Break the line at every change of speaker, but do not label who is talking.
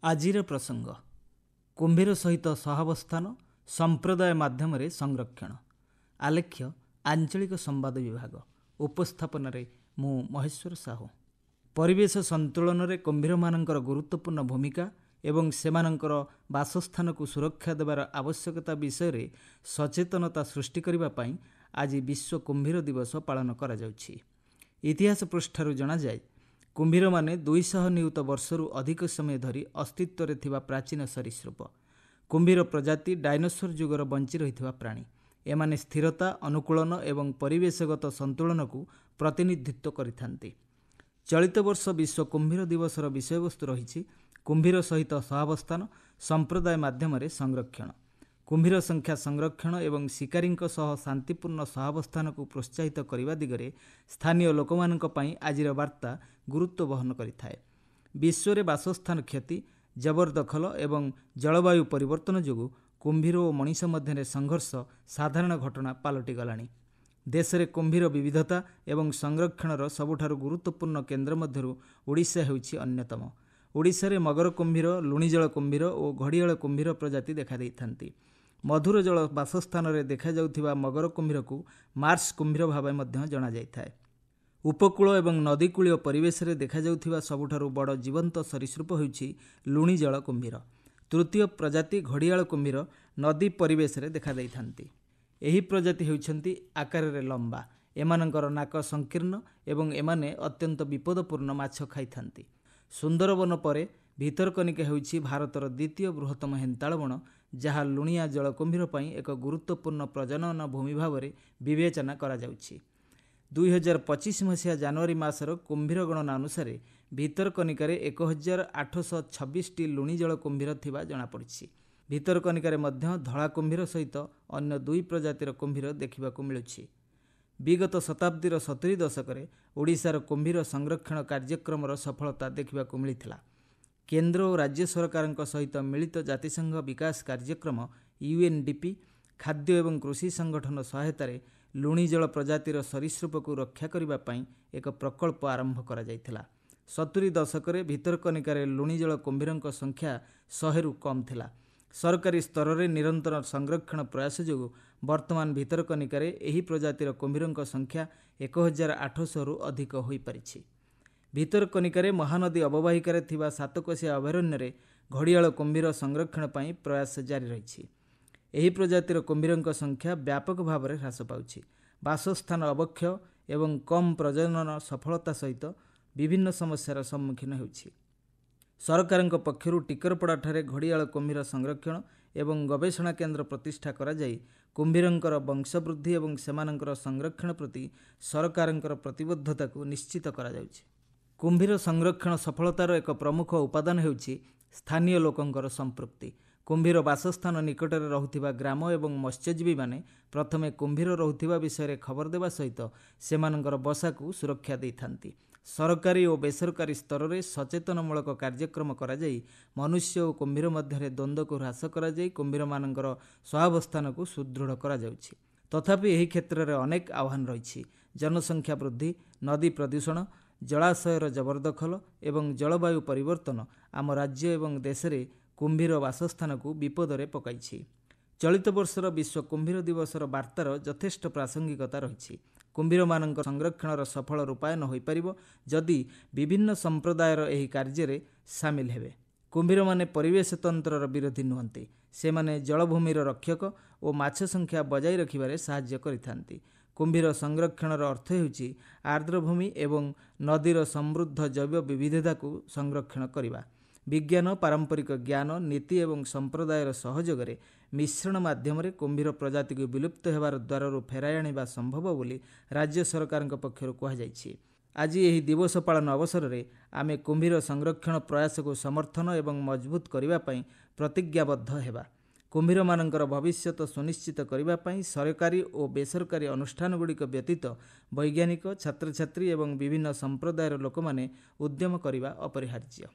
ଆଜିର ପ୍ରସଙ୍ଗ କୁମ୍ଭୀର ସହିତ ସହାବସ୍ଥାନ ସମ୍ପ୍ରଦାୟ ମାଧ୍ୟମରେ ସଂରକ୍ଷଣ। ଆଲେଖ୍ୟ ଆଞ୍ଚଳିକ ସମ୍ବାଦ ବିଭାଗ। ଉପସ୍ଥାପନାରେ ମୁଁ ମହେଶ୍ୱର ସାହୁ। ପରିବେଶ ସନ୍ତୁଳନରେ କୁମ୍ଭୀରମାନଙ୍କର ଗୁରୁତ୍ୱପୂର୍ଣ୍ଣ ଭୂମିକା ଏବଂ ସେମାନଙ୍କର ବାସସ୍ଥାନକୁ ସୁରକ୍ଷା ଦେବାର ଆବଶ୍ୟକତା ବିଷୟରେ ସଚେତନତା ସୃଷ୍ଟି କରିବା ପାଇଁ ଆଜି ବିଶ୍ୱ କୁମ୍ଭୀର ଦିବସ ପାଳନ କରାଯାଉଛି। ଇତିହାସ ପୃଷ୍ଠାରୁ ଜଣାଯାଏ, କୁମ୍ଭୀରମାନେ 200 ନିୟୁତ ବର୍ଷରୁ ଅଧିକ ସମୟ ଧରି ଅସ୍ତିତ୍ୱରେ ଥିବା ପ୍ରାଚୀନ ସରୀସୃପ। କୁମ୍ଭୀର ପ୍ରଜାତି ଡାଇନୋସର ଯୁଗର ବଞ୍ଚି ରହିଥିବା ପ୍ରାଣୀ। ଏମାନେ ସ୍ଥିରତା, ଅନୁକୂଳନ ଏବଂ ପରିବେଶଗତ ସନ୍ତୁଳନକୁ ପ୍ରତିନିଧିତ୍ୱ କରିଥାନ୍ତି। ଚଳିତ ବର୍ଷ ବିଶ୍ୱ କୁମ୍ଭୀର ଦିବସର ବିଷୟବସ୍ତୁ ରହିଛି କୁମ୍ଭୀର ସହିତ ସହାବସ୍ଥାନ ସମ୍ପ୍ରଦାୟ ମାଧ୍ୟମରେ ସଂରକ୍ଷଣ। କୁମ୍ଭୀର ସଂଖ୍ୟା ସଂରକ୍ଷଣ ଏବଂ ଶିକାରୀଙ୍କ ସହ ଶାନ୍ତିପୂର୍ଣ୍ଣ ସହାବସ୍ଥାନକୁ ପ୍ରୋତ୍ସାହିତ କରିବା ଦିଗରେ ସ୍ଥାନୀୟ ଲୋକମାନଙ୍କ ପାଇଁ ଆଜିର ବାର୍ତ୍ତା ଗୁରୁତ୍ୱ ବହନ କରିଥାଏ। ବିଶ୍ୱରେ ବାସସ୍ଥାନ କ୍ଷତି, ଜବରଦଖଲ ଏବଂ ଜଳବାୟୁ ପରିବର୍ତ୍ତନ ଯୋଗୁଁ କୁମ୍ଭୀର ଓ ମଣିଷ ମଧ୍ୟରେ ସଂଘର୍ଷ ସାଧାରଣ ଘଟଣା ପାଲଟିଗଲାଣି। ଦେଶରେ କୁମ୍ଭୀର ବିବିଧତା ଏବଂ ସଂରକ୍ଷଣର ସବୁଠାରୁ ଗୁରୁତ୍ୱପୂର୍ଣ୍ଣ କେନ୍ଦ୍ର ମଧ୍ୟରୁ ଓଡ଼ିଶା ହେଉଛି ଅନ୍ୟତମ। ଓଡ଼ିଶାରେ ମଗର କୁମ୍ଭୀର, ଲୁଣିଜଳ କୁମ୍ଭୀର ଓ ଘଡ଼ିଆଳ କୁମ୍ଭୀର ପ୍ରଜାତି ଦେଖାଦେଇଥାନ୍ତି। ମଧୁର ଜଳ ବାସସ୍ଥାନରେ ଦେଖାଯାଉଥିବା ମଗର କୁମ୍ଭୀରକୁ ମାର୍ସ କୁମ୍ଭୀର ଭାବେ ମଧ୍ୟ ଜଣାଯାଇଥାଏ। ଉପକୂଳ ଏବଂ ନଦୀକୂଳୀୟ ପରିବେଶରେ ଦେଖାଯାଉଥିବା ସବୁଠାରୁ ବଡ଼ ଜୀବନ୍ତ ସରୀସୃପ ହେଉଛି ଲୁଣିଜଳ କୁମ୍ଭୀର। ତୃତୀୟ ପ୍ରଜାତି ଘଡ଼ିଆଳ କୁମ୍ଭୀର ନଦୀ ପରିବେଶରେ ଦେଖାଦେଇଥାନ୍ତି। ଏହି ପ୍ରଜାତି ହେଉଛନ୍ତି ଆକାରରେ ଲମ୍ବା। ଏମାନଙ୍କର ନାକ ସଂକୀର୍ଣ୍ଣ ଏବଂ ଏମାନେ ଅତ୍ୟନ୍ତ ବିପଦପୂର୍ଣ୍ଣ ମାଛ ଖାଇଥାନ୍ତି। ସୁନ୍ଦରବନ ପରେ ଭିତରକନିକା ହେଉଛି ଭାରତର ଦ୍ୱିତୀୟ ବୃହତ୍ତମ ହେନ୍ତାଳ ବଣ, ଯାହା ଲୁଣିଆ ଜଳ କୁମ୍ଭୀର ପାଇଁ ଏକ ଗୁରୁତ୍ୱପୂର୍ଣ୍ଣ ପ୍ରଜନନ ଭୂମି ଭାବରେ ବିବେଚନା କରାଯାଉଛି। 2025 ମସିହା ଜାନୁଆରୀ ମାସର କୁମ୍ଭୀର ଗଣନା ଅନୁସାରେ ଭିତରକନିକାରେ 1826ଟି ଲୁଣିଜଳ କୁମ୍ଭୀର ଥିବା ଜଣାପଡ଼ିଛି। ଭିତରକନିକାରେ ମଧ୍ୟ ଧଳା କୁମ୍ଭୀର ସହିତ ଅନ୍ୟ 2 ପ୍ରଜାତିର କୁମ୍ଭୀର ଦେଖିବାକୁ ମିଳୁଛି। ବିଗତ ଶତାବ୍ଦୀର 70 ଦଶକରେ ଓଡ଼ିଶାର କୁମ୍ଭୀର ସଂରକ୍ଷଣ କାର୍ଯ୍ୟକ୍ରମର ସଫଳତା ଦେଖିବାକୁ ମିଳିଥିଲା। କେନ୍ଦ୍ର ଓ ରାଜ୍ୟ ସରକାରଙ୍କ ସହିତ ମିଳିତ ଜାତିସଂଘ ବିକାଶ କାର୍ଯ୍ୟକ୍ରମ UNDP, ଖାଦ୍ୟ ଏବଂ କୃଷି ସଂଗଠନ ସହାୟତାରେ ଲୁଣିଜଳ ପ୍ରଜାତିର ସରୀସୃପକୁ ରକ୍ଷା କରିବା ପାଇଁ ଏକ ପ୍ରକଳ୍ପ ଆରମ୍ଭ କରାଯାଇଥିଲା। 70 ଦଶକରେ ଭିତରକନିକାରେ ଲୁଣିଜଳ କୁମ୍ଭୀରଙ୍କ ସଂଖ୍ୟା 100ରୁ କମ୍ ଥିଲା। ସରକାରୀ ସ୍ତରରେ ନିରନ୍ତର ସଂରକ୍ଷଣ ପ୍ରୟାସ ଯୋଗୁଁ ବର୍ତ୍ତମାନ ଭିତରକନିକାରେ ଏହି ପ୍ରଜାତିର କୁମ୍ଭୀରଙ୍କ ସଂଖ୍ୟା 1800ରୁ ଅଧିକ ହୋଇପାରିଛି। ଭିତରକନିକାରେ ମହାନଦୀ ଅବବାହିକାରେ ଥିବା ସାତକୋଶିଆ ଅଭୟାରଣ୍ୟରେ ଘଡ଼ିଆଳ କୁମ୍ଭୀର ସଂରକ୍ଷଣ ପାଇଁ ପ୍ରୟାସ ଜାରି ରହିଛି। ଏହି ପ୍ରଜାତିର କୁମ୍ଭୀରଙ୍କ ସଂଖ୍ୟା ବ୍ୟାପକ ଭାବରେ ହ୍ରାସ ପାଉଛି। ବାସସ୍ଥାନ ଅବକ୍ଷୟ ଏବଂ କମ୍ ପ୍ରଜନନ ସଫଳତା ସହିତ ବିଭିନ୍ନ ସମସ୍ୟାର ସମ୍ମୁଖୀନ ହେଉଛି। ସରକାରଙ୍କ ପକ୍ଷରୁ ଟିକରପଡ଼ାଠାରେ ଘଡ଼ିଆଳ କୁମ୍ଭୀର ସଂରକ୍ଷଣ ଏବଂ ଗବେଷଣା କେନ୍ଦ୍ର ପ୍ରତିଷ୍ଠା କରାଯାଇ କୁମ୍ଭୀରଙ୍କର ବଂଶବୃଦ୍ଧି ଏବଂ ସେମାନଙ୍କର ସଂରକ୍ଷଣ ପ୍ରତି ସରକାରଙ୍କର ପ୍ରତିବଦ୍ଧତାକୁ ନିଶ୍ଚିତ କରାଯାଉଛି। କୁମ୍ଭୀର ସଂରକ୍ଷଣ ସଫଳତାର ଏକ ପ୍ରମୁଖ ଉପାଦାନ ହେଉଛି ସ୍ଥାନୀୟ ଲୋକଙ୍କର ସମ୍ପୃକ୍ତି। କୁମ୍ଭୀର ବାସସ୍ଥାନ ନିକଟରେ ରହୁଥିବା ଗ୍ରାମ ଏବଂ ମତ୍ସ୍ୟଜୀବୀମାନେ ପ୍ରଥମେ କୁମ୍ଭୀର ରହୁଥିବା ବିଷୟରେ ଖବର ଦେବା ସହିତ ସେମାନଙ୍କର ବସାକୁ ସୁରକ୍ଷା ଦେଇଥାନ୍ତି। ସରକାରୀ ଓ ବେସରକାରୀ ସ୍ତରରେ ସଚେତନମୂଳକ କାର୍ଯ୍ୟକ୍ରମ କରାଯାଇ ମନୁଷ୍ୟ ଓ କୁମ୍ଭୀର ମଧ୍ୟରେ ଦ୍ୱନ୍ଦ୍ୱକୁ ହ୍ରାସ କରାଯାଇ କୁମ୍ଭୀରମାନଙ୍କର ସହାବସ୍ଥାନକୁ ସୁଦୃଢ଼ କରାଯାଉଛି। ତଥାପି ଏହି କ୍ଷେତ୍ରରେ ଅନେକ ଆହ୍ୱାନ ରହିଛି। ଜନସଂଖ୍ୟା ବୃଦ୍ଧି, ନଦୀ ପ୍ରଦୂଷଣ, ଜଳାଶୟର ଜବରଦଖଲ ଏବଂ ଜଳବାୟୁ ପରିବର୍ତ୍ତନ ଆମ ରାଜ୍ୟ ଏବଂ ଦେଶରେ କୁମ୍ଭୀର ବାସସ୍ଥାନକୁ ବିପଦରେ ପକାଇଛି। ଚଳିତ ବର୍ଷର ବିଶ୍ୱ କୁମ୍ଭୀର ଦିବସର ବାର୍ତ୍ତାର ଯଥେଷ୍ଟ ପ୍ରାସଙ୍ଗିକତା ରହିଛି। କୁମ୍ଭୀରମାନଙ୍କ ସଂରକ୍ଷଣର ସଫଳ ରୂପାୟନ ହୋଇପାରିବ ଯଦି ବିଭିନ୍ନ ସମ୍ପ୍ରଦାୟର ଏହି କାର୍ଯ୍ୟରେ ସାମିଲ ହେବେ। କୁମ୍ଭୀରମାନେ ପରିବେଶ ତନ୍ତ୍ରର ବିରୋଧୀ ନୁହନ୍ତି। ସେମାନେ ଜଳଭୂମିର ରକ୍ଷକ ଓ ମାଛ ସଂଖ୍ୟା ବଜାୟ ରଖିବାରେ ସାହାଯ୍ୟ କରିଥାନ୍ତି। କୁମ୍ଭୀର ସଂରକ୍ଷଣର ଅର୍ଥ ହେଉଛି ଆର୍ଦ୍ରଭୂମି ଏବଂ ନଦୀର ସମୃଦ୍ଧ ଜୈବ ବିବିଧତାକୁ ସଂରକ୍ଷଣ କରିବା। ବିଜ୍ଞାନ, ପାରମ୍ପରିକ ଜ୍ଞାନ, ନୀତି ଏବଂ ସମ୍ପ୍ରଦାୟର ସହଯୋଗରେ ମିଶ୍ରଣ ମାଧ୍ୟମରେ କୁମ୍ଭୀର ପ୍ରଜାତିକୁ ବିଲୁପ୍ତ ହେବାର ଦ୍ୱାରରୁ ଫେରାଇ ଆଣିବା ସମ୍ଭବ ବୋଲି ରାଜ୍ୟ ସରକାରଙ୍କ ପକ୍ଷରୁ କୁହାଯାଇଛି। ଆଜି ଏହି ଦିବସ ପାଳନ ଅବସରରେ ଆମେ କୁମ୍ଭୀର ସଂରକ୍ଷଣ ପ୍ରୟାସକୁ ସମର୍ଥନ ଏବଂ ମଜବୁତ କରିବା ପାଇଁ ପ୍ରତିଜ୍ଞାବଦ୍ଧ ହେବା। କୁମ୍ଭୀରମାନଙ୍କର ଭବିଷ୍ୟତ ସୁନିଶ୍ଚିତ କରିବା ପାଇଁ ସରକାରୀ ଓ ବେସରକାରୀ ଅନୁଷ୍ଠାନଗୁଡ଼ିକ ବ୍ୟତୀତ ବୈଜ୍ଞାନିକ, ଛାତ୍ରଛାତ୍ରୀ ଏବଂ ବିଭିନ୍ନ ସମ୍ପ୍ରଦାୟର ଲୋକମାନେ ଉଦ୍ୟମ କରିବା ଅପରିହାର୍ଯ୍ୟ।